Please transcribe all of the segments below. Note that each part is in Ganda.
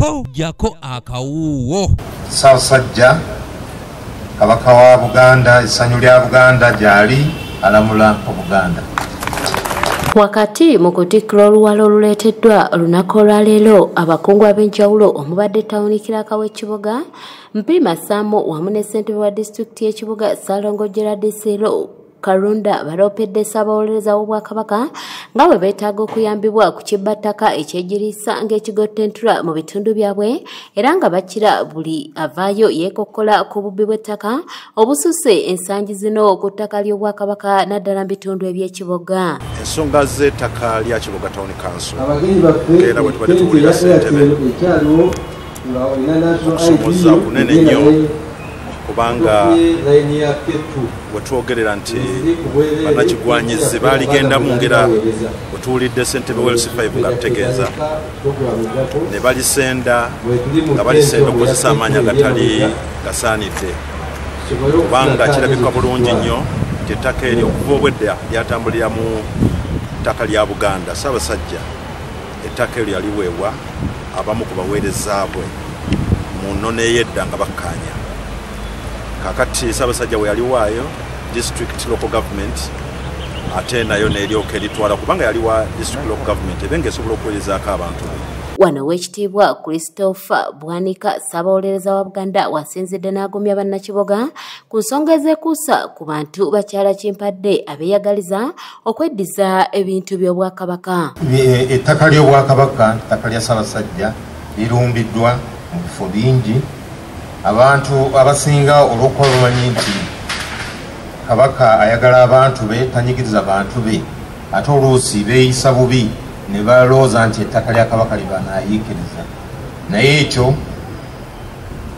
po jako akawuwo. Ssaabasajja kabaka wa Buganda, essanyu lya Buganda gyali alamula Obuganda. Wakati mu kutikkula oluwalo oluleeteddwa olunaku olwaleero abakungu ab'enjawulo omubadde ttawuni kiraka w'ekibuga Mpima Saamu wamu ne ssentebe wa disitulikiti y'ekibuga Ssaalongo Gerard Sero Kalunda baloopedde Ssaabawolereza w'Obwakabaka nga bwe beetaaga okuyambibwa ku kibbattaka ekyejjirisa ng'ekigottentula mu bitundu byabwe era nga bakira buli avaayo yeekokkola ku bubbi bw'ettaka obususse ensangi zino ku ttaka ly'Obwakabaka naddala mu bitundu eby'ekibuga. Ensonga z'ettaka lya Kiboga Town Council era bwe tubadde tuwulira ssentebe okusomoza kunene nnyo kubanga wetwogerera nti bannakigwanyizi baaligendamu ngera wetuwulidde ssentebe w'L5 nga tutegeeza ne balisenda nga balisenda okukozesa amaanyi agatali gasaanidde kubanga kirabika bulungi nnyo nti ettaka eryo okuva obwedda lyatambulira mu ttaka lya Buganda. Ssaabasajja ettaka eryo yaliweebwa abamu ku baweereza bwe mu nnono ey'edda nga bakkaanya. Kakati Ssaabasajja we yaliwaayo district local government ate nayo n'eryoka eritwala kubanga yaliwa district local government ebe ng'esobola okuweerezaako abantu be. Wano weekitiibwa Christopher Bwanika Ssaabawolereza wa Buganda wasinzidde n'agumya bannakiboga ku nsonga ezekuusa ku bantu bakyala kimpadde abeeyagaliza okweddiza ebintu by'Obwakabaka. Ettaka ly'Obwakabaka, ettaka lya Ssaabasajja lirumbiddwa mu bifo bingi. Abantu abasinga olw'okuba bamanyi nti Kabaka ayagala abantu be, tanyigiriza bantu be, ate oluusi beeyisa bubi ne balowooza nti ettaka lya Kabaka libanaayiikiriza. Naye ekyo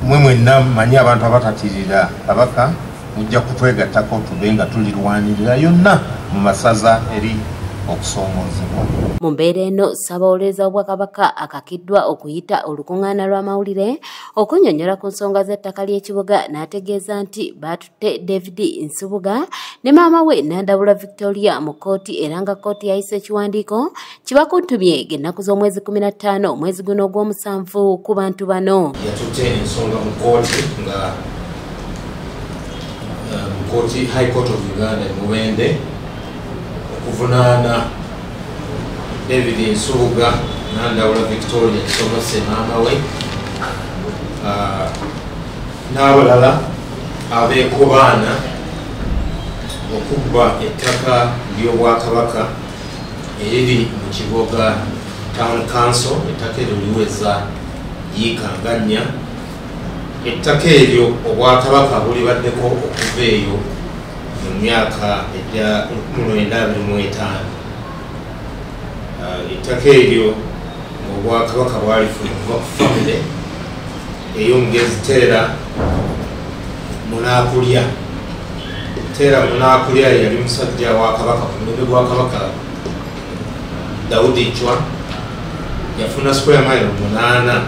mmwe mwenna manyi abantu abatatirira Kabaka mujja kutwegattako tube nga tulirwanirira yonna mu masaza eri okusomoozebwa. Mu mbeera eno Ssaabawolereza w'Obwakabaka akakiddwa okuyita olukuŋŋaana lw'amawulire okunnyonnyola ku nsonga z'ettaka ly'ekibuga n'ategeeza nti baatutte David Nsubuga ne maama we Nandawula Victoria mu kkooti era nga kkooti yayisa ekiwandiiko kibakuntumye ng'ennaku z'omwezi 15 omwezi guno ogw'omusanvu ku bantu bano. Yatutte ensonga mu kkooti nga mu kkooti High Court of Uganda Mubende okuvunaana David Nsubuga Nandawula Victoria kisomose maama we n'abalala abeekobaana okubba ettaka ly'Obwakabaka eriri mu Kiboga Town Council. Ettaka eryo liweza yiika nga 4. Ettaka eryo Obwakabaka bulibaddeko okuva eyo mu myaka egya 1925. Ettaka eryo Obwakabaka bwalifuna okuva ku famire ey'omugezi Teera Munaakulya. Teera Munaakulya yali musajja wa Kabaka ku mulembe gwa Kabaka Daudi Chwa. Yafuna square mile 8.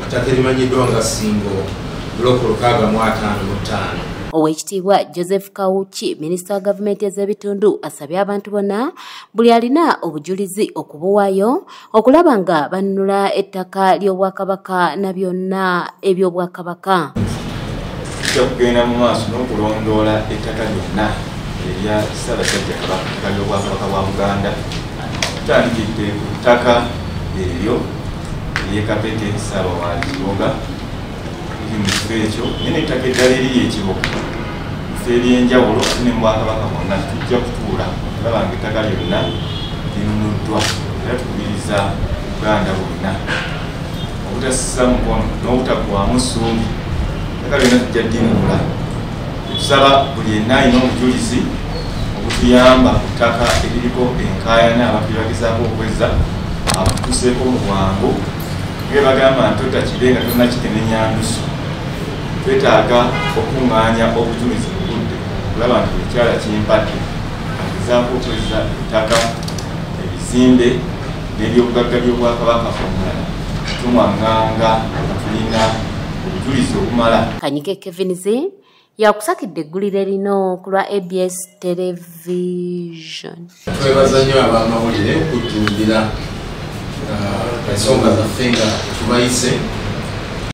Ettaka erimanyiddwa nga Singo buloko 655. Oweekitiibwa Joseph Kawuki minisita wa gavumenti ez'ebitundu asabye abantu bonna buli alina obujulizi okubuwaayo okulaba nga bannunula ettaka ly'Obwakabaka na byonna eby'Obwakabaka. Tujja kugenda mu maaso n'okulondoola ettaka lyonna erya Ssaabasajja Kabaka ly'Obwakabaka bwa Buganda. Tutandikidde ku ttaka eryo ery'Ekapete Ssaabawaali Kiboga mu kifo ekyo nyine ettaka eddala eriri ekiboga bifo eby'enjawulo ate ne mu Bwakabaka bwonna tujja kutuula olaba nga ettaka lyonna linunuddwa era tukubiriza Uganda bwonna obutassa mukono n'obutaggwaamu ssuubi. Ettaka lyonna tujja ddinunula. Tusaba buli yenna alina obujulizi obutuyamba ku ttaka eririko enkaayana abantu bye bagezaako okwezza abutuuseeko mu bwangu nga bagamba nti otakire nga tonnakikenenya ndusu. Twetaaga okuŋŋaanya obujulizi mu budde olaba nti ekyala kimpadde agezaako okwezza ettaka ebizimbe n'ebyobugagga by'Obwakabaka omulala tumwaŋŋanga nga tulina obujulizi obumala. Kanyike Kevinizi yakusakidde eggulire lino ku lwa ABS Television. Twebaza nnyo ab'amawulire okujjumbira ensonga zaffe nga tubayise